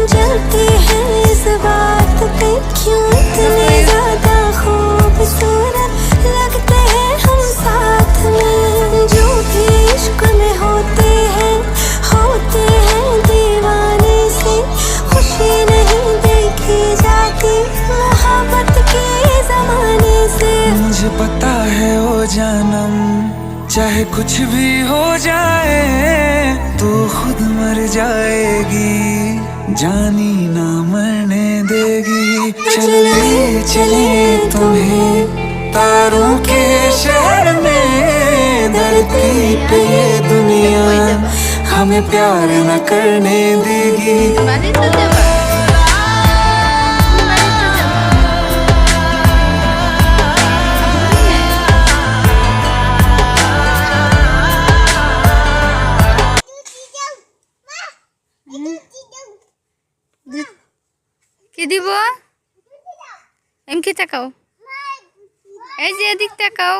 जलते हैं इस बात पे क्यों इतने ज्यादा खूबसूरत लगते हैं हम साथ में। जो भी इश्क में होते हैं दीवाने से। खुशी नहीं देखी जाती मोहब्बत के जमाने से। मुझे पता है ओ जानम चाहे कुछ भी हो जाए तू खुद मर जाएगी, जानी ना मरने देगी। चले चले तुम्हें तारों के शहर में, धरती पे ये दुनिया हमें प्यार न करने देगी। কি দিব এমকি তাকাও, এই যে এদিক তাকাও।